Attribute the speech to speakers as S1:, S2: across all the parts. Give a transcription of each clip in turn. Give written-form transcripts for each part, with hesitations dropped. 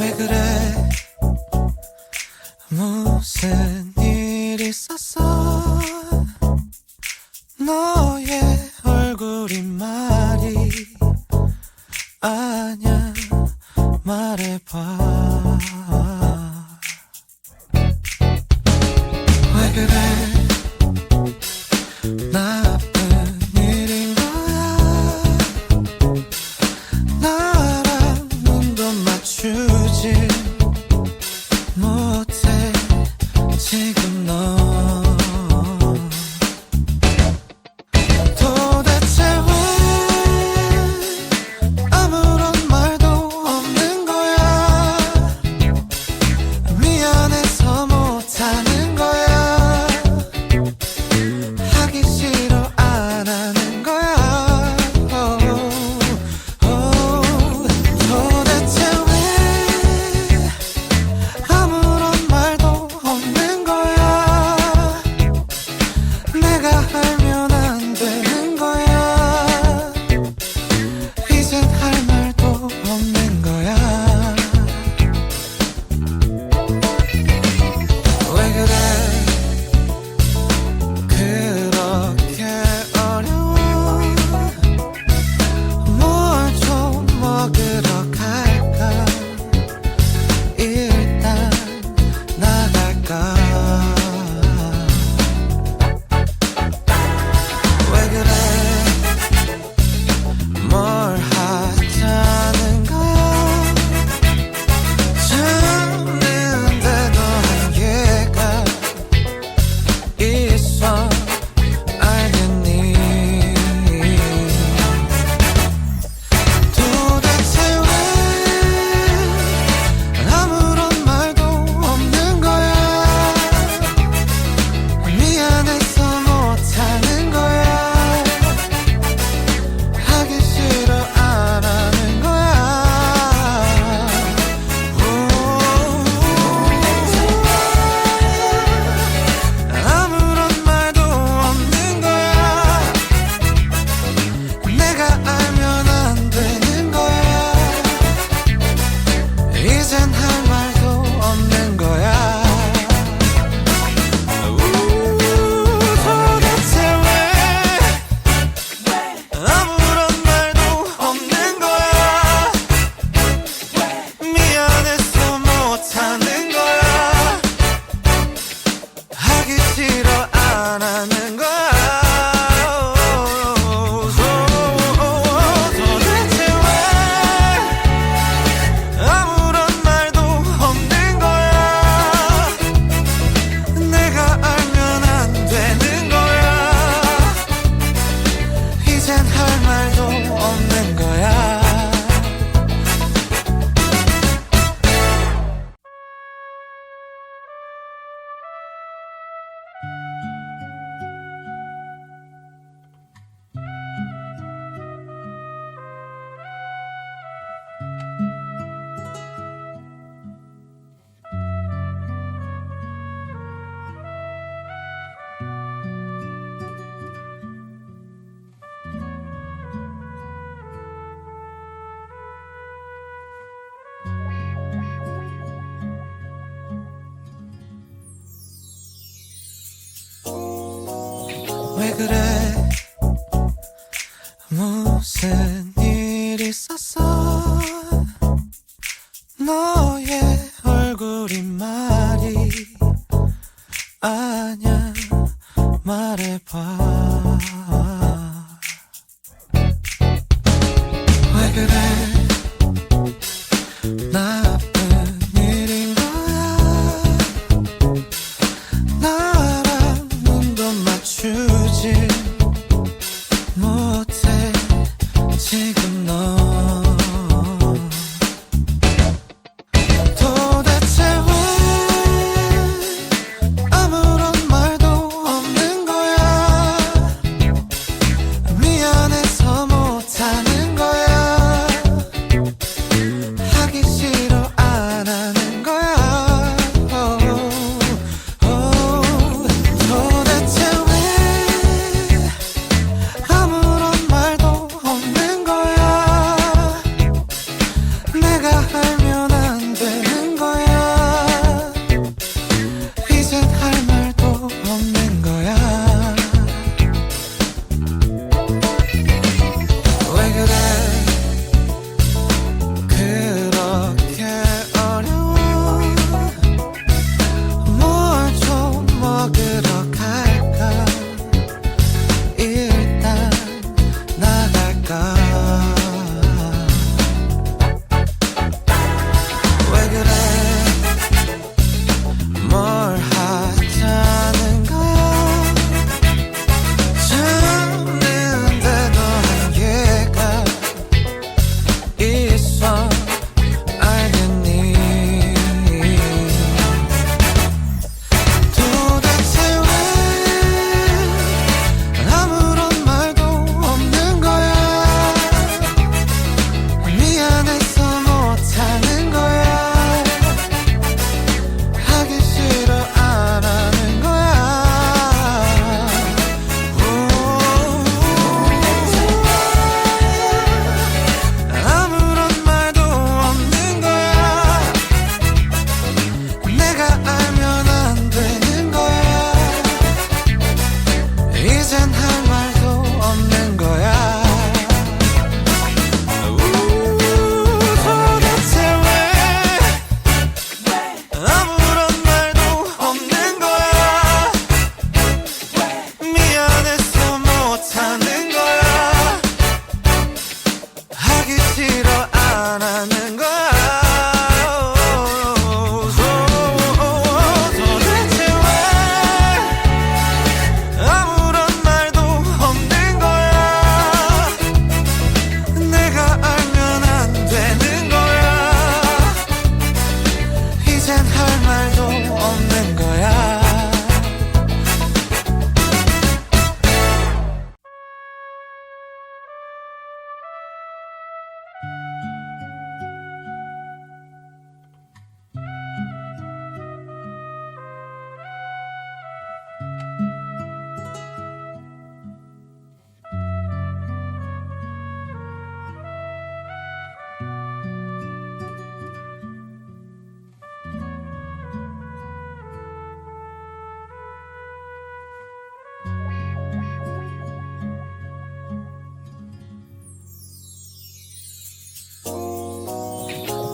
S1: 왜 그래? 무슨 일 있었어? 너의 얼굴이 말이 아냐, 말해봐. 왜 그래? 나쁜 일인 거야. 나랑 눈도 맞추지 못해 지금 너. 도대체 왜 아무런 말도 없는 거야. 미안해서 못하는 거야. 하기 싫어 안 하는 거야. 도대체 왜 아무런 말도 없는 거야. 내가 알면 안 되는 거야. 이젠 할 말도 없는 거야. 왜 그래? 그렇게 어려워. 뭘 좀 먹으러 갈까? 일단 나갈까? 왜 그래? 뭘 하자는 거야? 찾는데도 한계가 있어. 알겠니? 도대체 왜 아무런 말도 없는 거야. 미안해서 못하는 거야. 하기 싫어 안 하는 거야. 아무런 말도 없는 거야. 내가 알면 안 되는 거야. 이젠 할 말도 없는 거야. 도대체 왜 아무런 말도 없는 거야. 미안해서 못하는 거야. 하기 싫어 안 하는 거야. 도대체 왜 아무런 말도 없는 거야. 내가 알면 안 되는 거야. 이젠 할 말도 없는 거야. 왜 그래? 무슨 일 있었어? 너의 얼굴이 말이 아냐, 말해봐. 왜 그래? 나쁜 일인 거야. 나랑 눈도 맞추지 못해 지금 너. 도대체 왜 아무런 말도 없는 거야. 미안해서 못하는 거야. 하기 싫어 안 하는 거야. 도대체 왜 아무런 말도 없는 거야. 내가 알면 안 돼.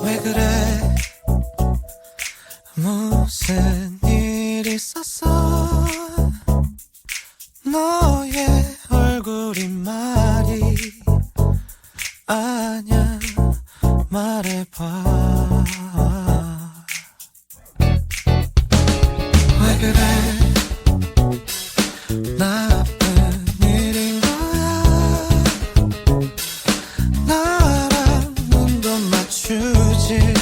S1: 왜 그래 무슨 일 있었어 너의 얼굴이 말이 아냐 말해봐 왜 그래 나쁜 일인 거야 나랑 눈도 맞추지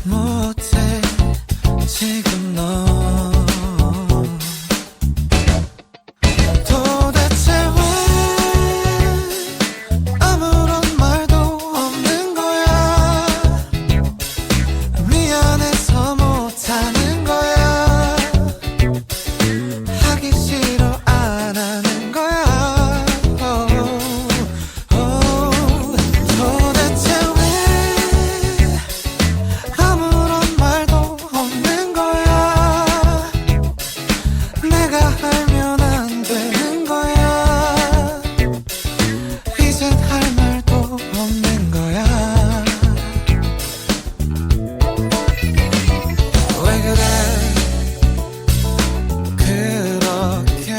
S1: 못해 지금 너 도대체 왜 아무런 말도 없는 거야 미안해서 못하는 거야 하기 싫어 안 하는 거야 도대체 왜 아무런 말도 없는 거야 내가 알면 안 되는 거야 이젠 할 말도 없는 거야 왜 그래 그렇게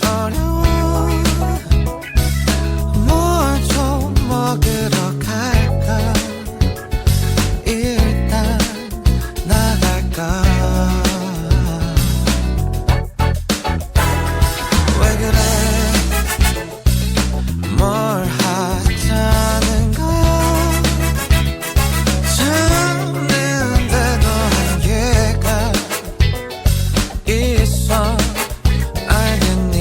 S1: 어려워 뭘 좀 먹으러 갈까 일단 나갈까 왜 그래 뭘 하자는 거야 찾는데도 한계가 있어 알겠니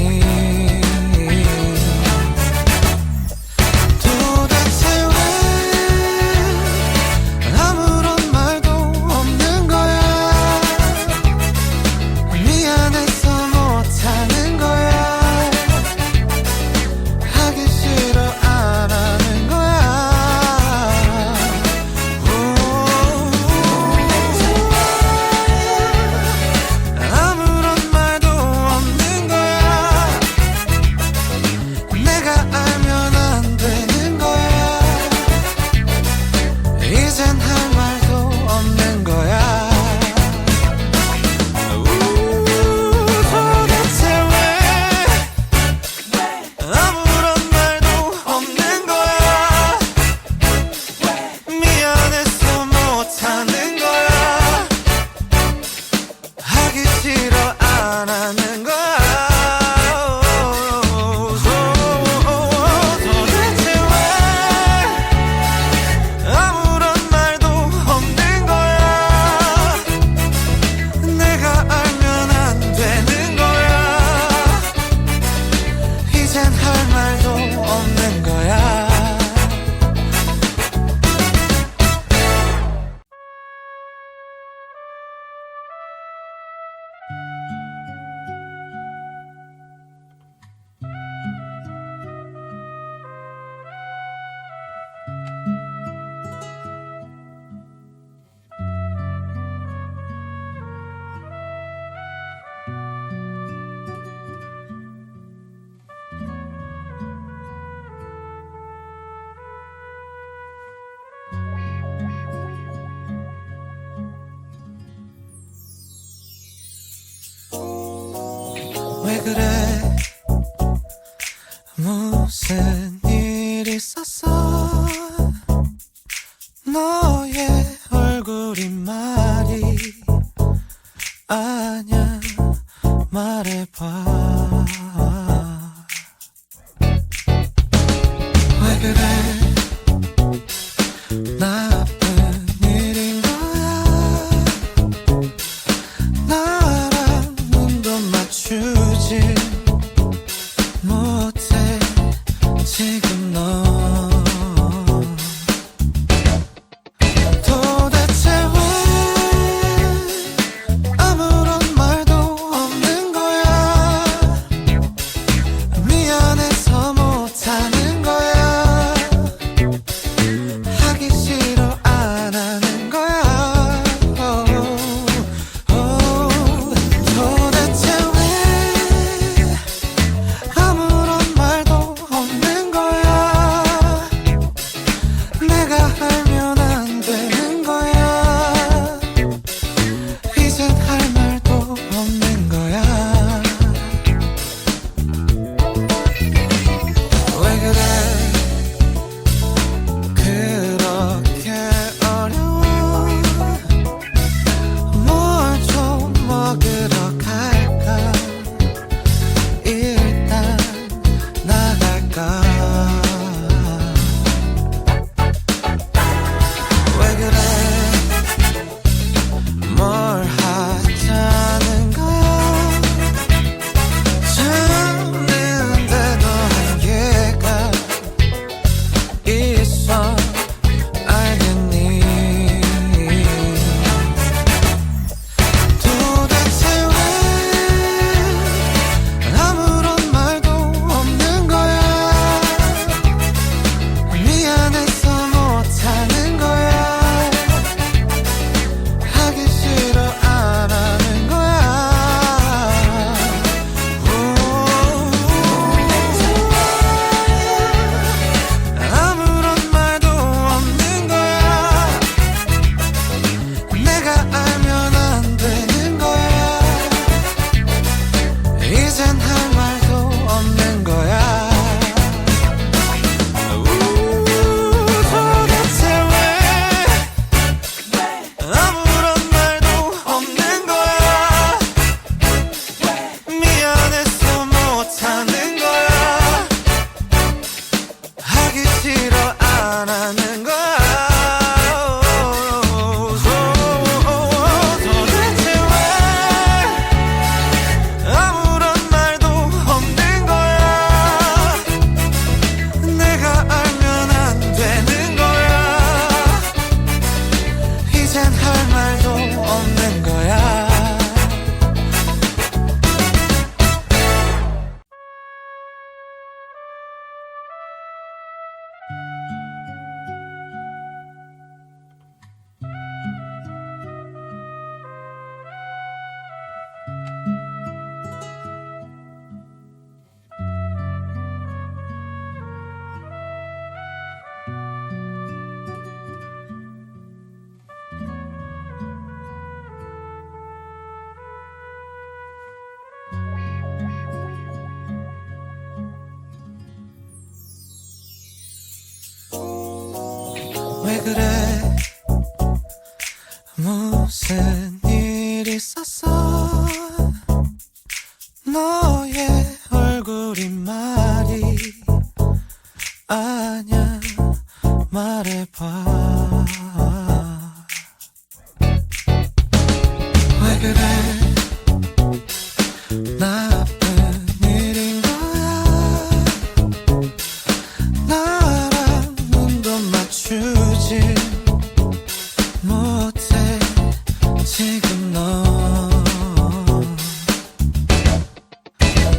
S1: 도대체 왜 아무런 말도 없는 거야 미안해서 못하는 거야 하기 싫어 안 하는 거야 아무런 말도 없는 거야 내가 알면 안 되는 거야 이젠 할 말도 없는 거야 도대체 왜 아무런 말도 없는 거야 미안해서 못하는 거야 하기 싫어 안 하는 거야 도대체 왜 아무런 말도 없는 거야 내가 알면 안 되는 거야 이젠 할 말도 없는 거야 왜 그래 무슨 일 있었어 너의 얼굴이 말이 아냐 말해봐 왜 그래 나쁜 일인 거야 나랑 눈도 맞추지 못해 지금 너 싫어 안 하는 거야. 도대체 왜 아무런 말도 없는 거야. 내가 알면 안 되는 거야. 이젠 할 말도 없는 거야. 왜 그래? 무슨 일 있었어? 너의 얼굴이 말이 아냐. 말해봐. 왜 그래? 나쁜 일인 거야. 나랑 눈도 맞추지 못해 지금 너.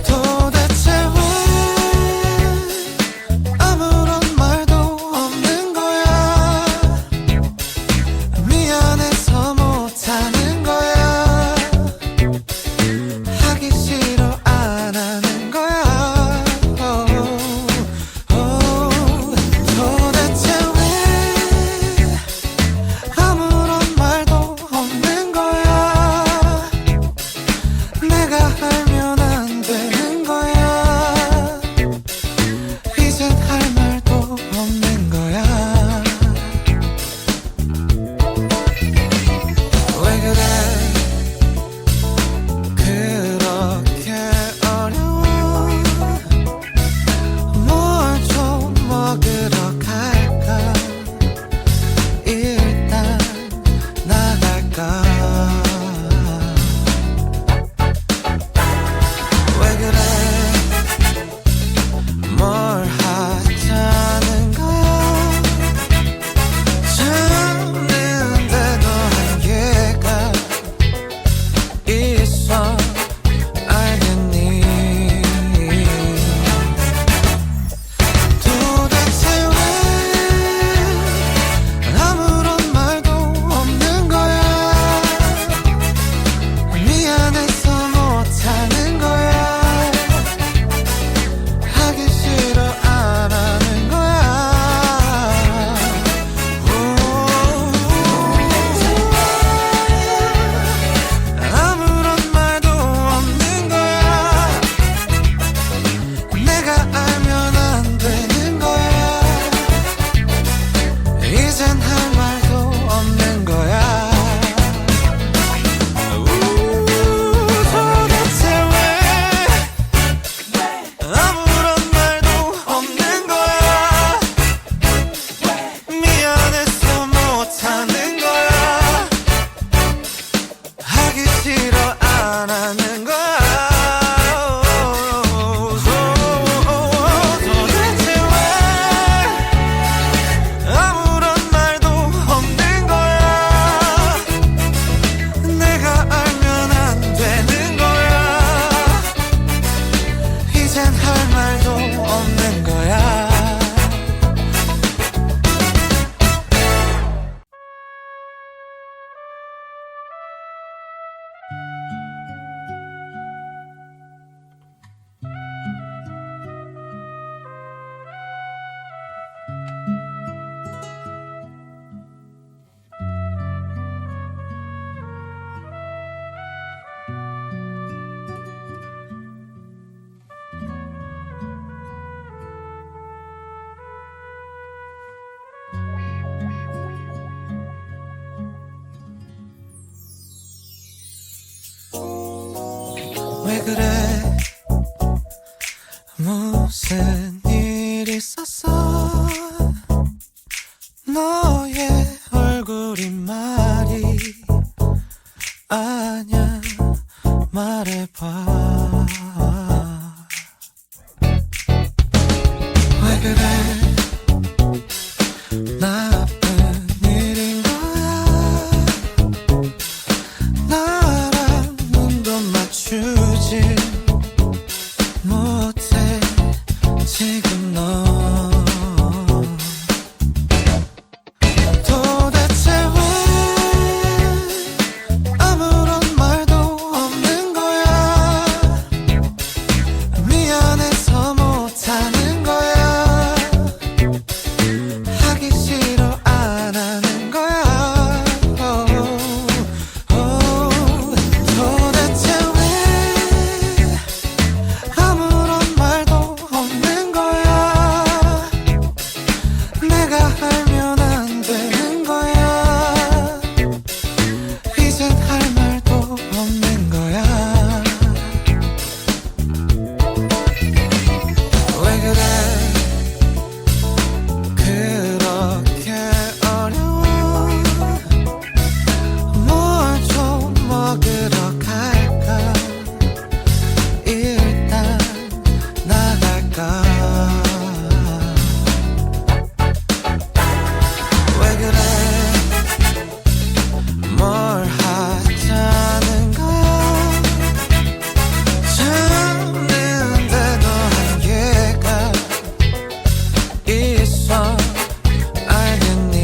S1: 도대체 왜 아무런 말도 없는 거야. 미안해서 못하는 거야. 하기 싫어 안 하는 거야. 도대체 왜 아무런 말도 없는 거야. 내가 알면 안 되는 거야. 이젠 할 말도 없는 거야. 왜 그래? 그렇게 어려워. 뭘 좀 먹으러 갈까? 일단 나갈까? 왜 그래? 뭘 하자는 거야? 찾는데도 한계가 있어. 알겠니? 도대체 왜 아무런 말도 없는 거야. 미안해서 못하는 거야. 하기 싫어 안 하는 거야. 아무런 말도 없는 거야. 내가 알면 안 되는 거야. 이젠 할 말도 없는 거야. 도대체 왜 아무런 말도 없는 거야. 미안해서 못하는 거야. 하기 싫어 안 하는 거야. 도대체 왜 아무런 말도 없는 거야. 내가 알면 안 되는 거야. 이젠 할 말도 없는 거야. 왜 그래? 무슨 일 있었어? 너의 얼굴이 말이 아냐 말해봐. 왜 그래 나쁜 일인 거야. 나랑 눈도 맞추지 못해 지금 너. 도대체 왜 아무런 말도 없는 거야. 미안해서 못하는 거야. 하기 싫어 안 하는 거야. 도대체 왜 아무런 말도 없는 거야. 내가 알면 안 되는 거야. 이젠 할 말도 없는 거야. 왜 그래 그렇게 어려워. 뭘 좀 먹으러 갈까. 일단 나갈까. 왜 그래 뭘 하자는 거야. 찾는데도 한계가 있어 알겠니.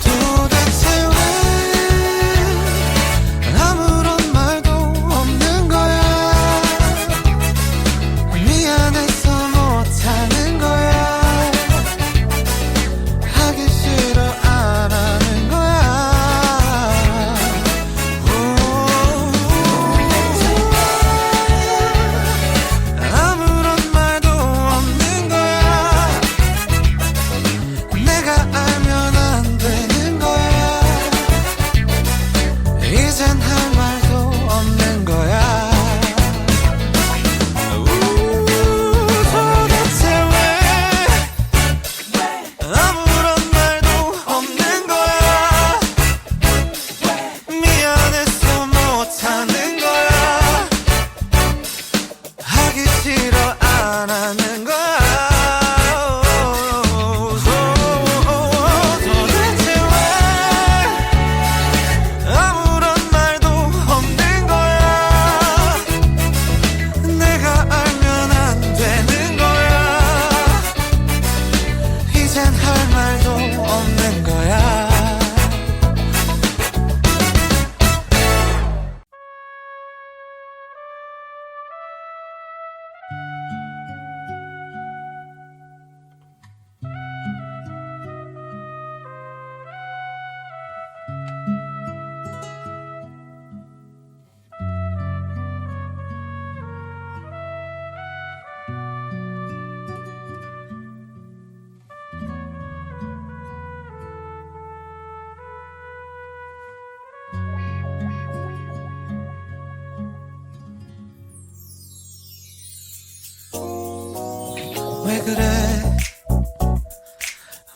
S1: 도대체 왜 아무런 말도 없는 거야. 미안해서 못하는 거야. 하기 싫어 안 하는 거야. 아무런 말도 없는 거야. 내가 알면 안 되는 거야. 이젠 할 말도 없는 거야. 도대체 왜 아무런 말도 없는 거야. 미안해서 못하는 거야. 하기 싫어 안 하는 거야. 도대체 왜 아무런 말도 없는 거야. 내가 알면 안 되는 거야. 이젠 할 말도 없는 거야. 왜 그래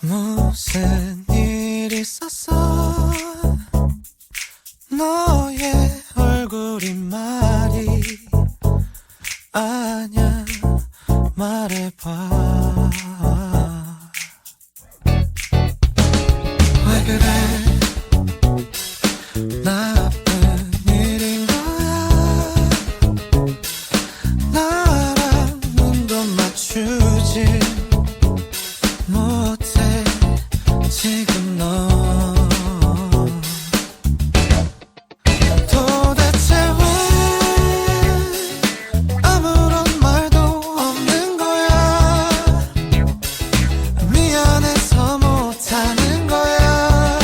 S1: 무슨 일 있었어. 너의 얼굴이 말이 아냐 말해봐. 왜 그래 나쁜 일인 거야. 나랑 눈도 맞추지 못해 지금 너. 도대체 왜 아무런 말도 없는 거야. 미안해서 못하는 거야.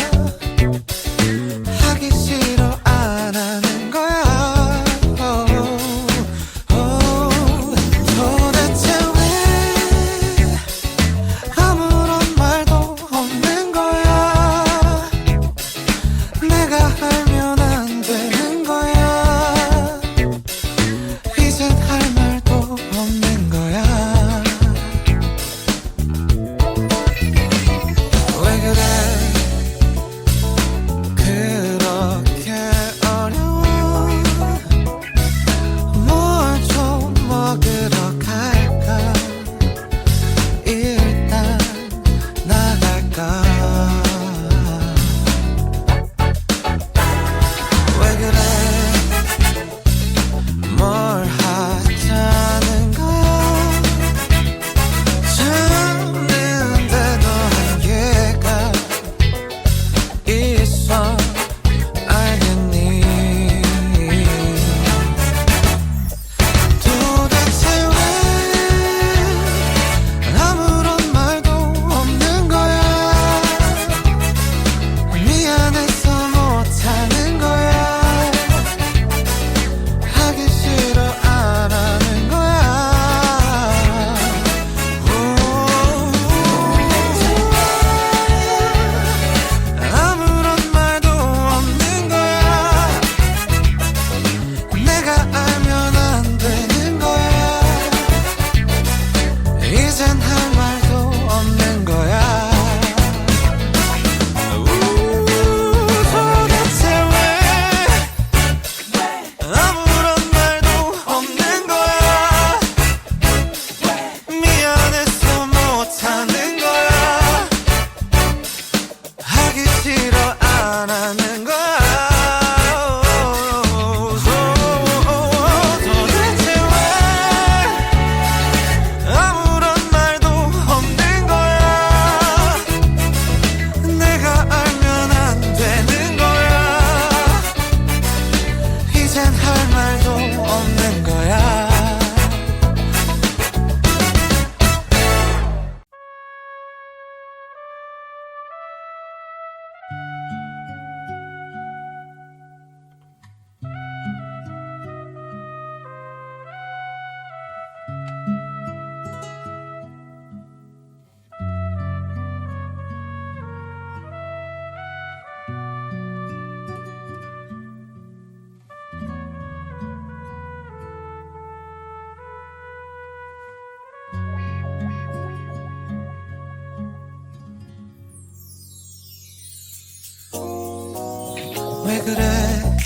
S1: 왜 그래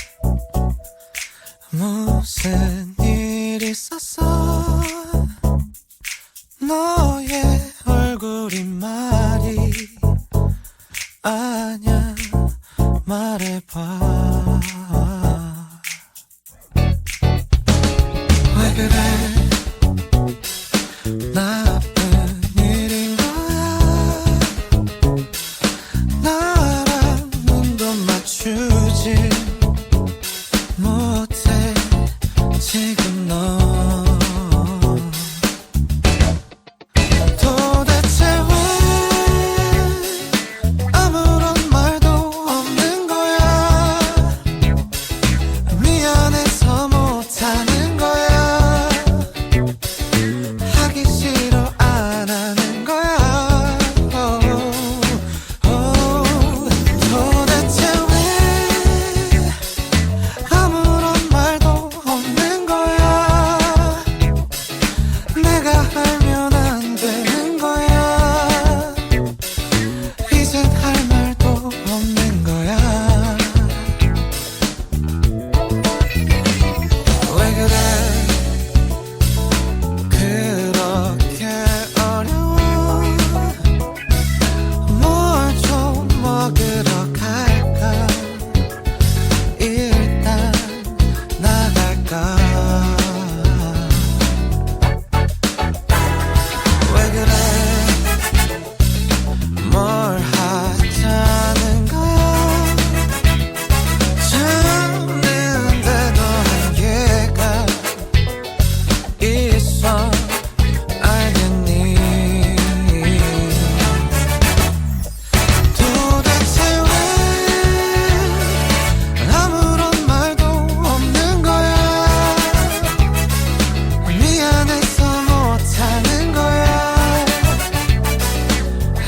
S1: 무슨 일 있었어 너의 얼굴이 말이 아냐 말해봐 왜 그래 나쁜 일인 거야 나랑 눈도 맞추지 못해 지금 너 도대체 왜 아무런 말도 없는 거야 미안해서 못하는 거야 하기 싫어 안 하는 거야 도대체 왜 아무런 말도 없는 거야 내가 알면 안 되는 거야 이젠 할 말도 없는 거야 왜 그래 그렇게 어려워 뭘 좀 먹으러 갈까 일단 나갈까 왜 그래 뭘 하자는 거야 찾는데도 한계가 있어 알겠니 도대체 왜 아무런 말도 없는 거야 미안해서 못하는 거야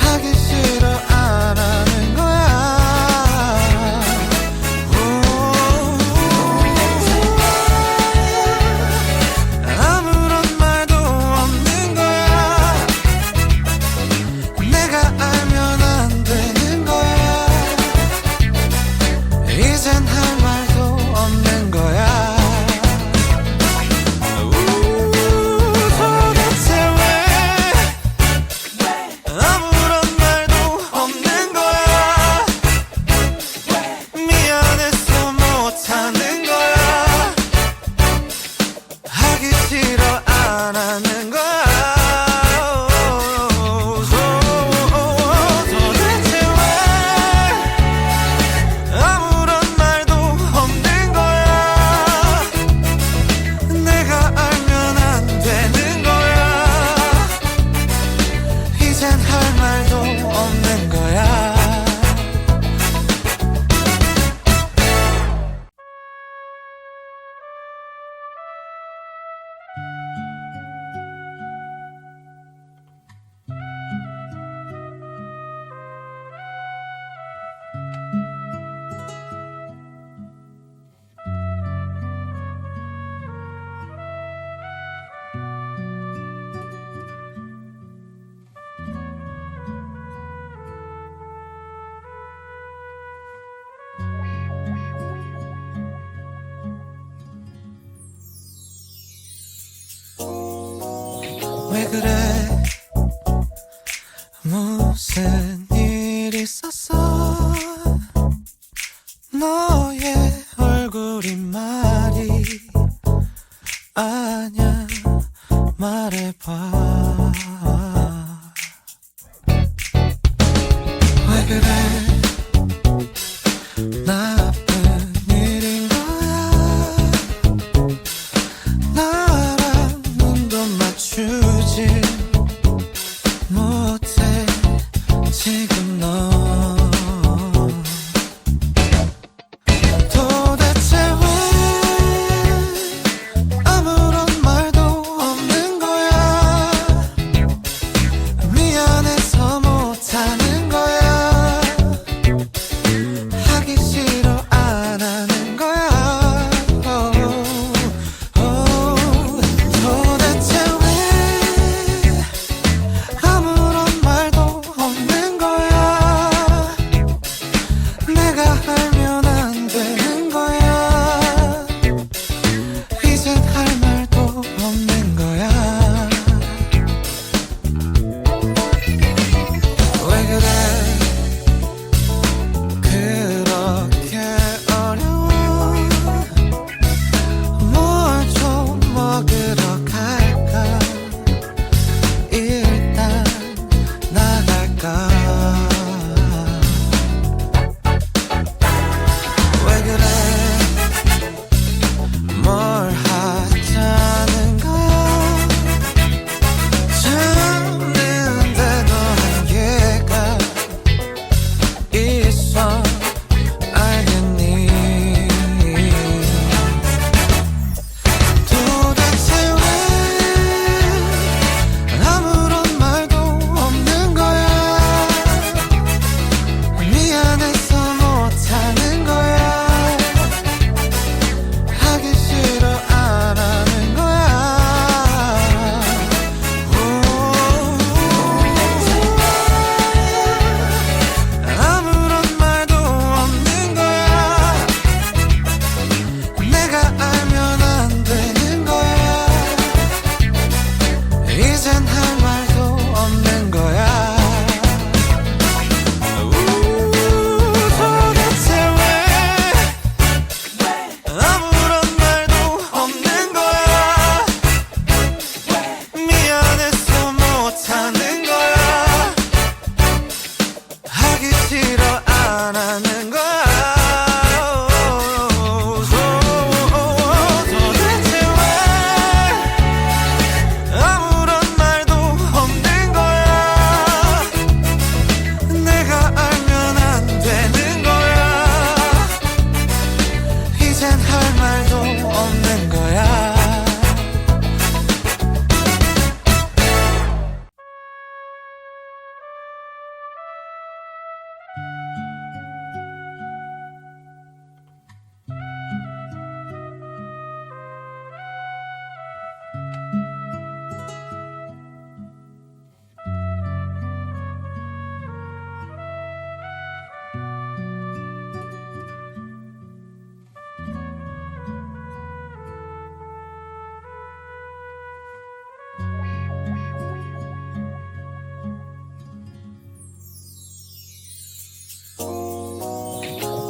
S1: 하기 싫어 안 하는 거야 아무런 말도 없는 거야 내가 알면 안 되는 거야 이젠 할 말도 없는 거야 도대체 왜 아무런 말도 없는 거야 미안해서 못하는 거야 하기 싫어 안 하는 거야 도대체 왜 아무런 말도 없는 거야 내가 알면 안 되는 거야 이젠 할 말도 없는 거야 왜 그래 무슨 일 있었어 너의 얼굴이 말이 아냐 말해봐 왜 그래 나쁜 일인 거야 나랑 눈도 맞추지 못해 지금 너 도대체 왜 아무런 말도 없는 거야 미안해서 못하는 거야 하기 싫어 안 하는 거야 도대체 왜 이젠 할 말도 없는 거야. 도대체 왜 아무런 말도 없는 거야. 미안해서 못하는 거야. 하기 싫어 안 하는 거야.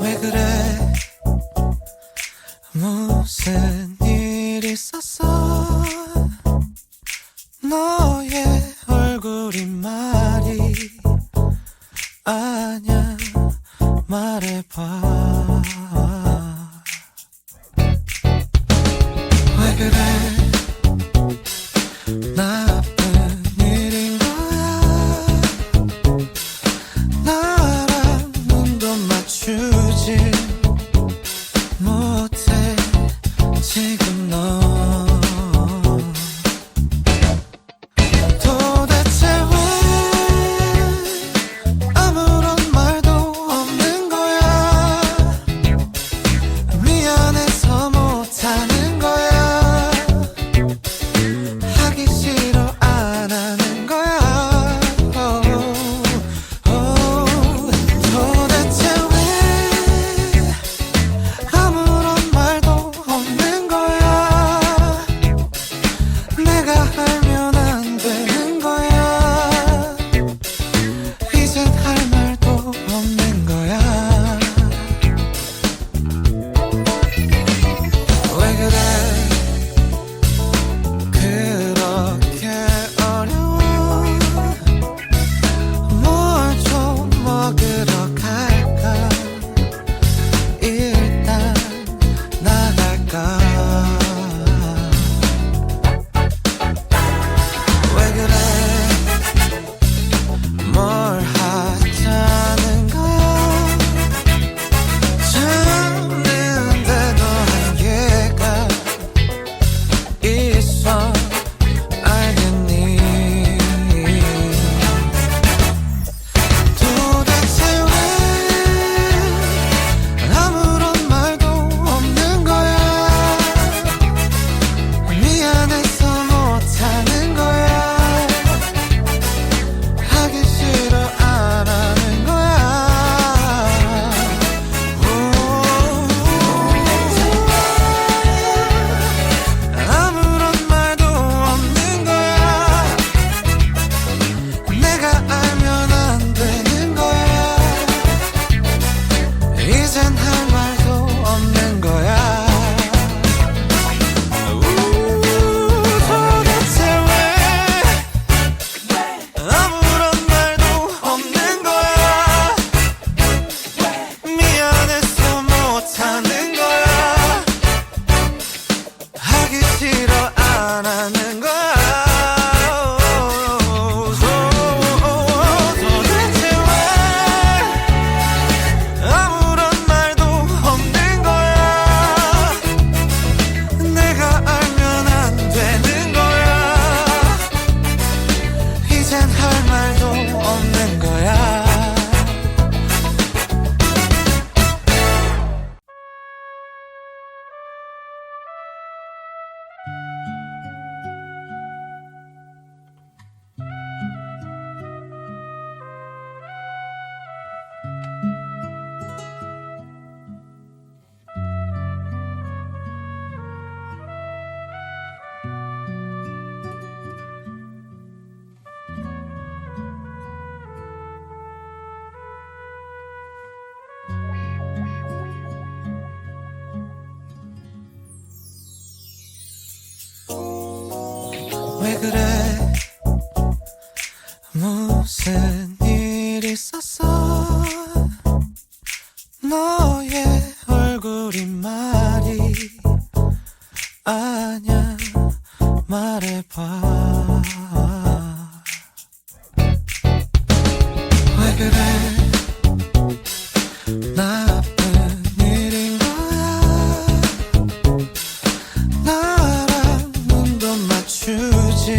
S1: 왜 그래? 무슨 일 있었어? 너의 얼굴이 말이 아냐 말해봐. 왜 그래? 나쁜 일인 거야. 나랑 눈도 맞추지 못해 지금 너. 도대체 왜 아무런 말도 없는 거야. 미안해서 못하는 거야. 왜 그래 무슨 일 있었어 너의 얼굴이 말이 아냐 말해봐 왜 그래 나쁜 일인 거야 나랑 눈도 맞추지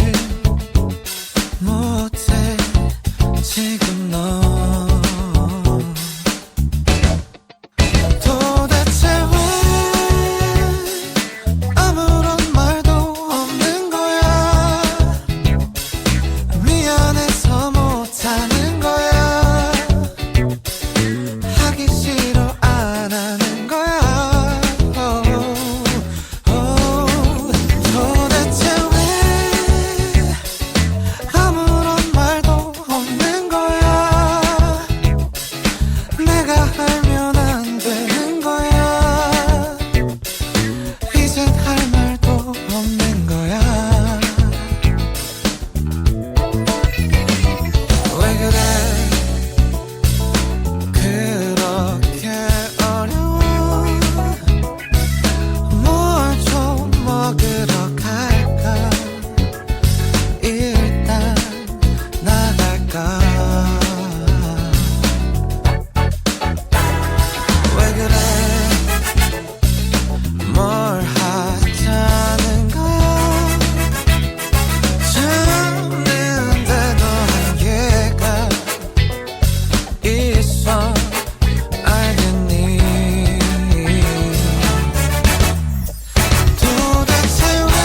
S1: 못해 지금 너 도대체 왜 아무런 말도 없는 거야 미안해서 못하는 거야 하기 싫어 안 하는 거야 도대체 왜 아무런 말도 없는 거야 내가 알면 안 되는 거야 이젠 할 말도 없는 거야 왜 그래 그렇게 어려워 뭘 좀 먹으러 갈까 일단 나갈까 왜 그래 뭘 하자는 거야 찾는데도 한계가 있어 알겠니 도대체 왜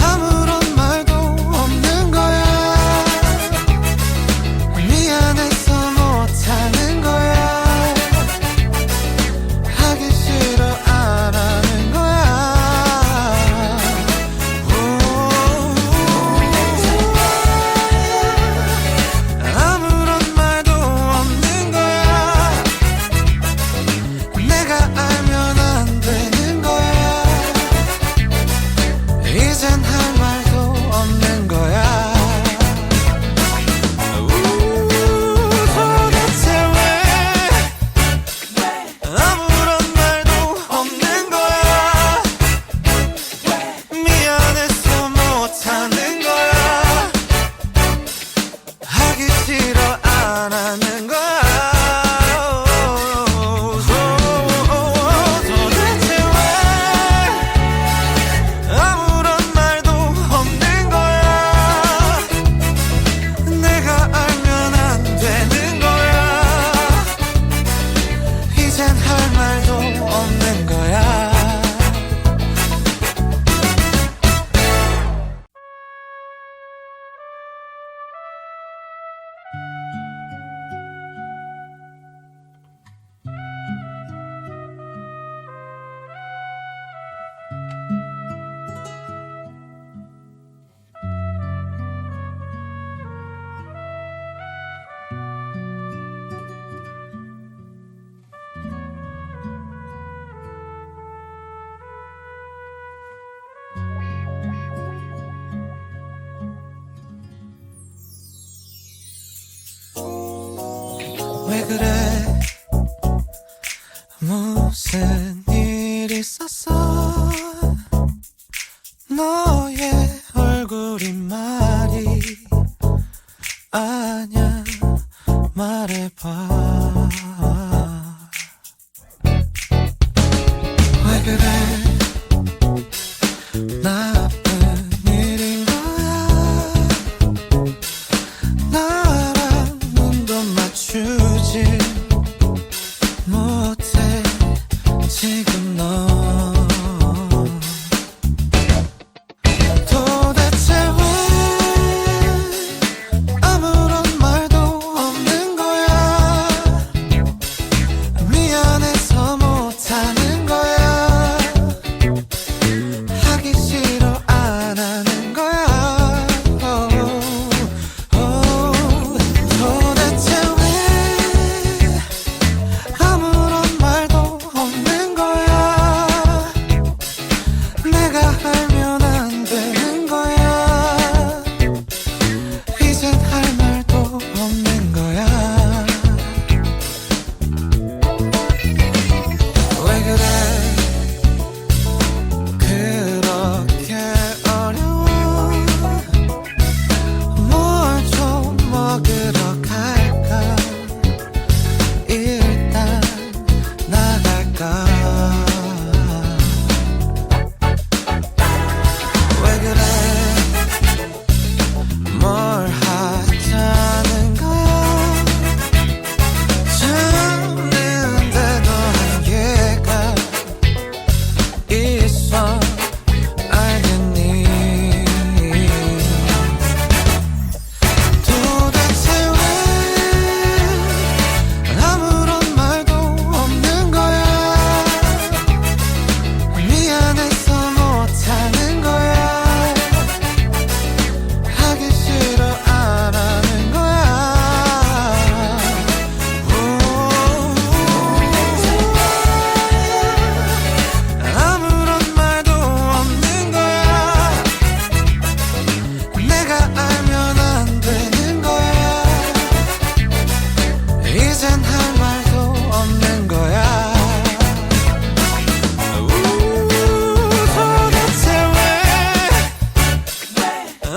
S1: 아무런 말도 없는 거야 미안해서 못하는 거야 하기 싫어 안 하는 거야 아무런 말도 없는 거야 내가 알면 안 되는 거야 이젠 할 말도 없는 거야 도대체 왜 아무런 말도 없는 거야 미안해서 못하는 거야 하기 싫어 안 하는 거야 도대체 왜 아무런 말도 없는 거야 내가 알면 안 되는 거야 이젠 할 말도 없는 거야 왜 그래 무슨 일 있었어 너의 얼굴이 말이 아냐 말해봐 왜 그래 나쁜 일인 거야 나랑 눈도 맞추지 못해 지금 너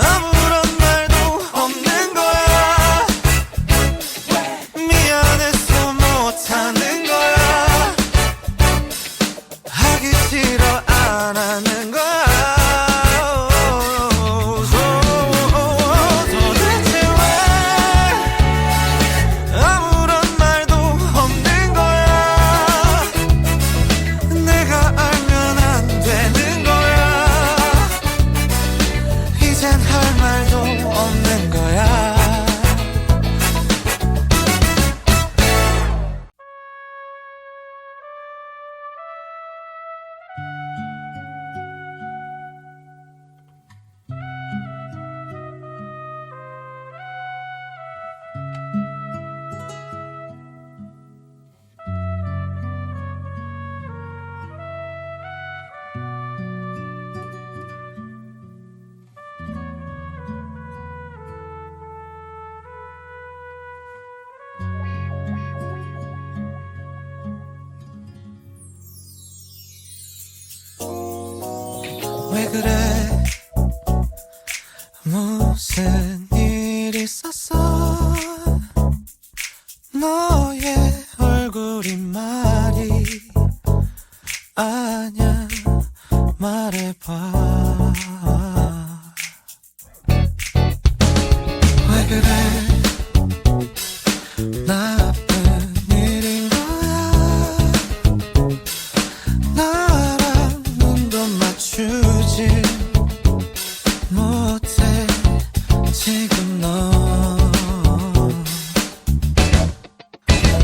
S1: 아무런 말도 없는 거야. 미안해서 못하는 거야. 하기 싫어 안 하는 거야. 도대체 왜 아무런 말도 없는 거야. 내가 알면 안 되는 거야. 이젠 할 말도 없는 거야. 왜 그래? 무슨 일 있었어? 너의 얼굴이 말이 아냐. 말해봐. 왜 그래? 나쁜 일인 거야. 나랑 눈도 맞추지 못해 지금 너.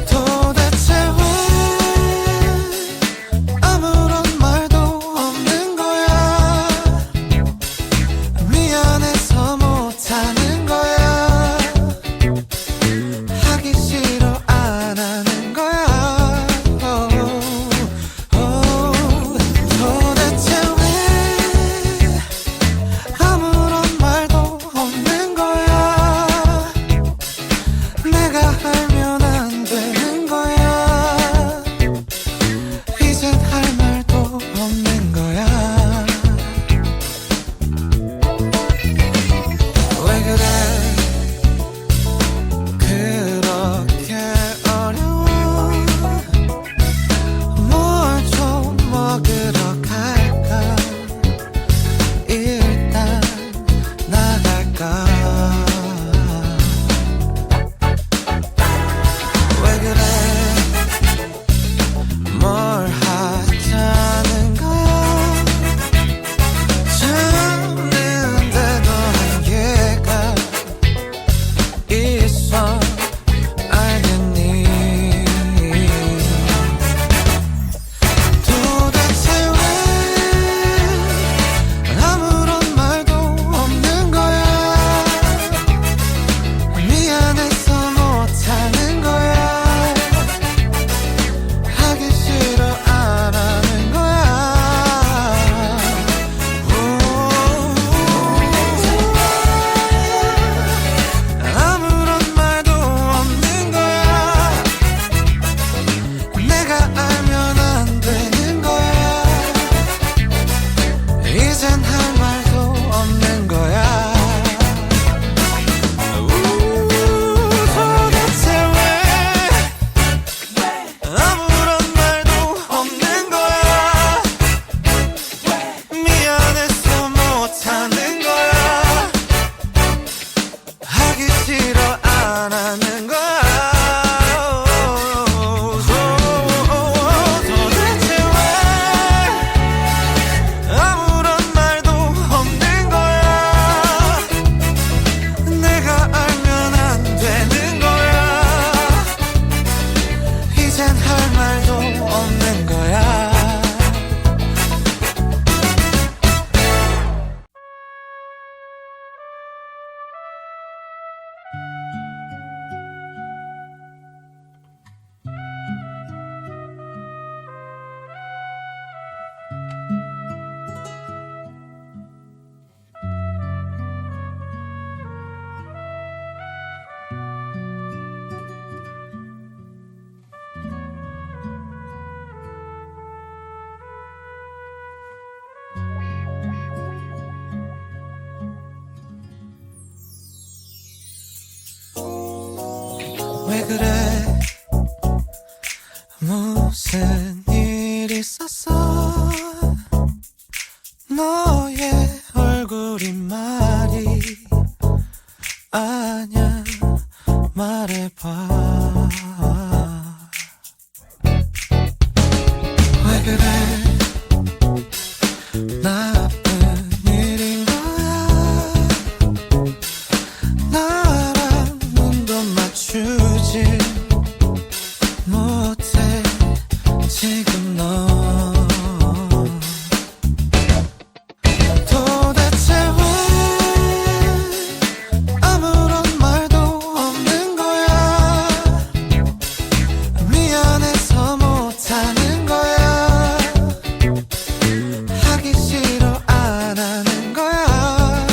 S1: 도대체 왜 아무런 말도 없는 거야. 미안해서 못하는 거야. 하기 싫어 안 하는 거야. 도대체 왜 아무런 말도 없는 거야. 내가 알면 안 되는 거야. 이젠 할 말도 없는 거야. 왜 그래? 그렇게 어려워. 뭘 좀 먹으러 갈까? 일단 나갈까? 왜 그래? 뭘 하자는 거야? 찾는데도 한계가 있어. 알겠니? 도대체 왜 아무런 말도 없는 거야. 미안해서 못하는 거야. 하기 싫어 안 하는 거야. 아무런 말도 없는 거야. 내가 알면 안 되는 거야. 이젠 할 말도 없는 거야. 도대체 왜 아무런 말도 없는 거야. 미안해서 못하는 거야. 하기 싫어 안 하는 거야. 도대체 왜 아무런 말도 없는 거야. 내가 알면 안 되는 거야. 이젠 할 말도 없는 거야. 왜 그래 무슨 일 있었어 너의 얼굴이 말이 아냐 말해봐 왜 그래 나쁜 일인 거야 나랑 눈도 맞추지 못해 지금 너 도대체 왜 아무런 말도 없는 거야 미안해서 못하는 거야 하기 싫어 안 하는 거야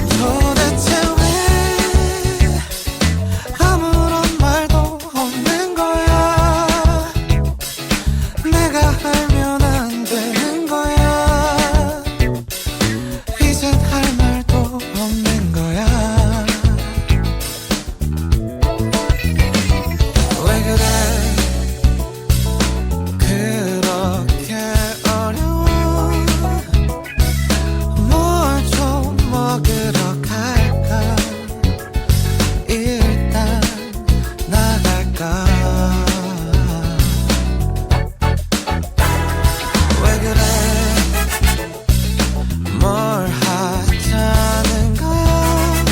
S1: 도대체 왜 아무런 말도 없는 거야 내가 알면 안 되는 거야 이젠 할 말도 없는 거야 왜 그래 그렇게 어려워 뭘 좀 먹으러 갈까 일단 나갈까 왜 그래 뭘 하자는 거야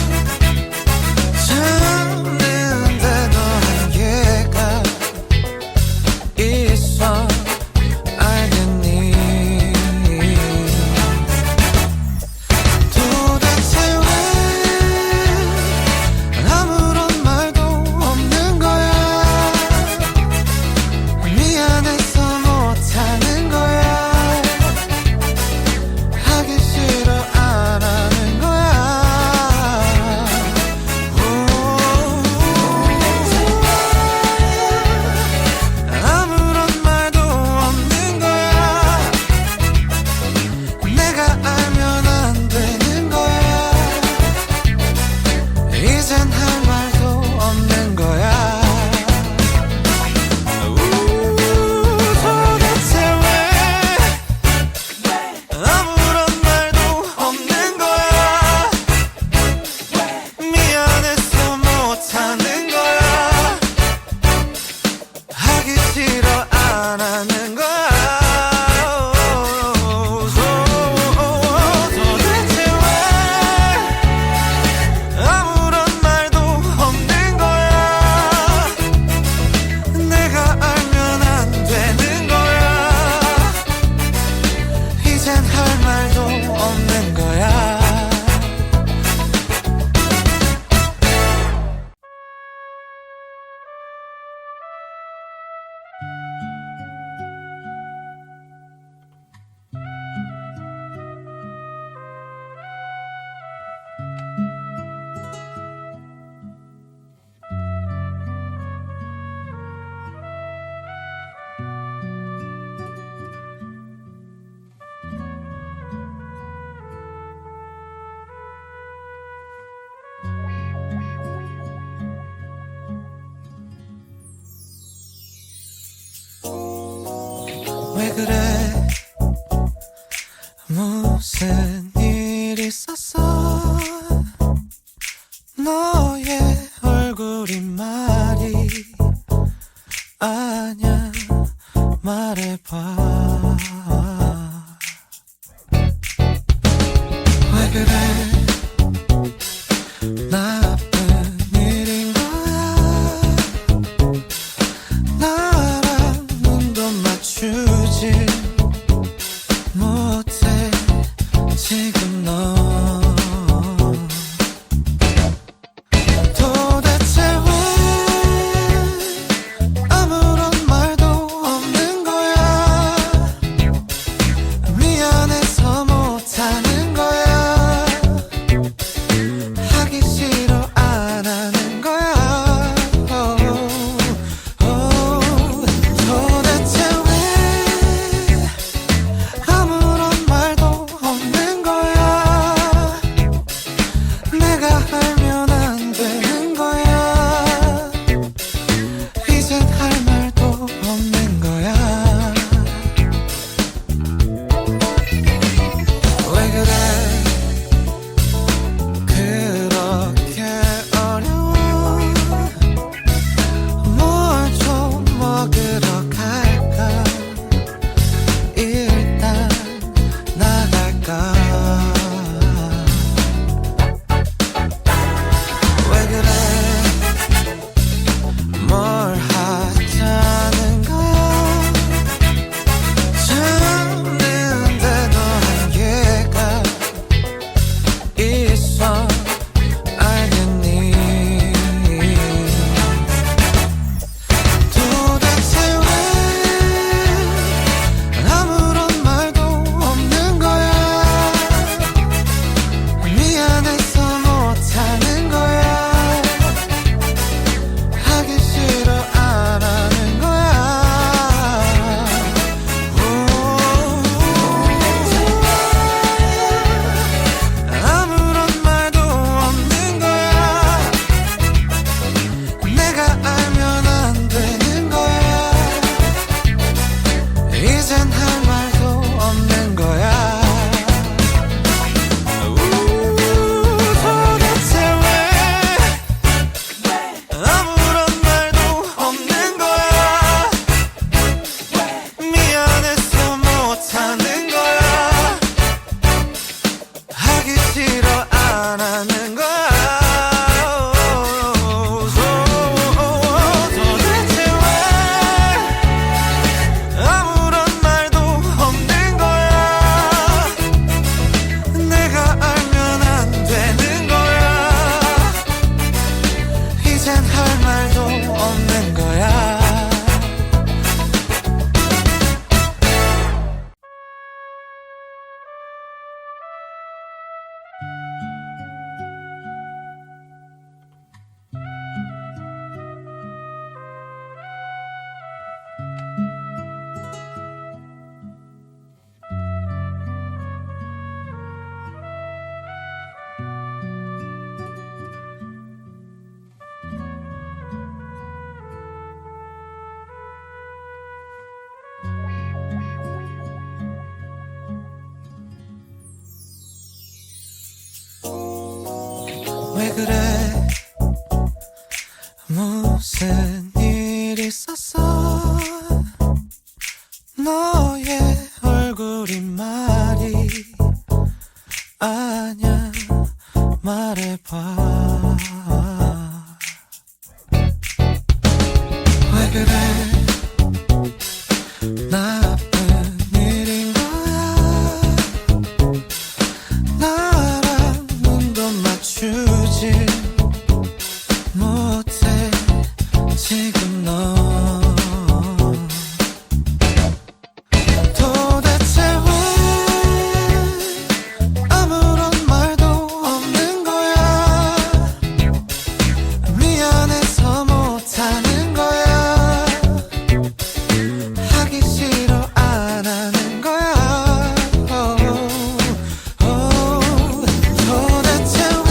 S1: 찾는데도 한계가 있어 알겠니 도대체 왜 아무런 말도 없는 거야 미안해서 못하는 거야 하기 싫어 안 하는 거야 아무런 말도 없는 거야 내가 알면 안 되는 거야 이젠 할 말도 없는 거야 도대체 왜 아무런 말도 없는 거야 미안해서 못하는 거야 하기 싫어 안 하는 거야 도대체 왜 아무런 말도 없는 거야 내가 알면 안 되는 거야 이젠 할 말도 없는 거야 왜 그래 무슨 일 있었어 너의 얼굴이 말이 아냐 말해봐 왜 그래 나쁜 일인 거야 나랑 눈도 맞추지 못해 지금 너 싫어 안 하는 거야. 도대체 왜 아무런 말도 없는 거야. 내가 알면 안 되는 거야. 이젠 할 말도 없는 거야. 왜 그래? 무슨 일 있었어? 너의 얼굴이 말이 아냐 말해봐. 왜 그래? 나쁜 일인 거야. 나랑 눈도 맞추지 못해 지금 너. 도대체 왜 아무런 말도 없는 거야. 미안해서 못하는 거야. 하기 싫어 안 하는 거야. 도대체 왜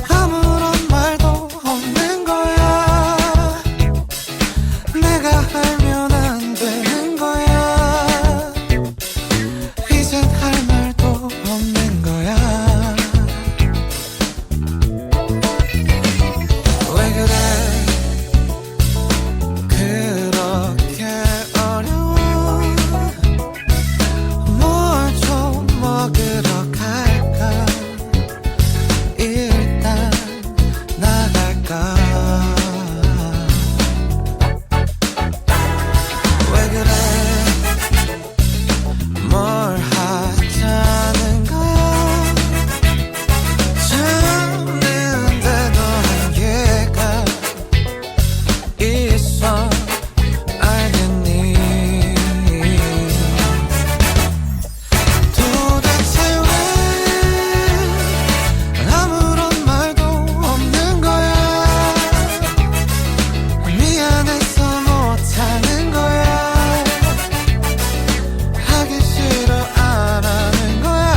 S1: 아무런 말도 없는 거야. 내가 알면 안 되는 거야. 이젠 할 말도 없는 거야. 왜 그래? 그렇게 어려워. 뭘 좀 먹으러 갈까? 일단 나갈까? 왜 그래? 뭘 하자는 거야? 찾는데도 한계가 있어 알겠니? 도대체 왜 아무런 말도 없는 거야. 미안해서 못하는 거야. 하기 싫어 안 하는 거야.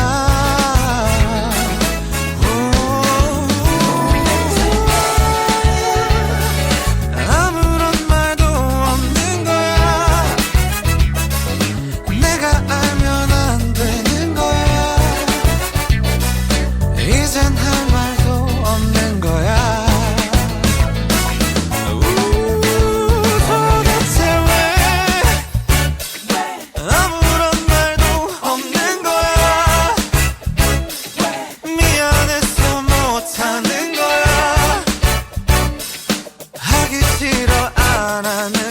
S1: 아무런 말도 없는 거야. 내가 알면 안 되는 거야. 이젠 할 말도 없는 거야. 도대체 왜 아무런 말도 없는 거야. 미안해서 못하는 거야. 하기 싫어 안 하는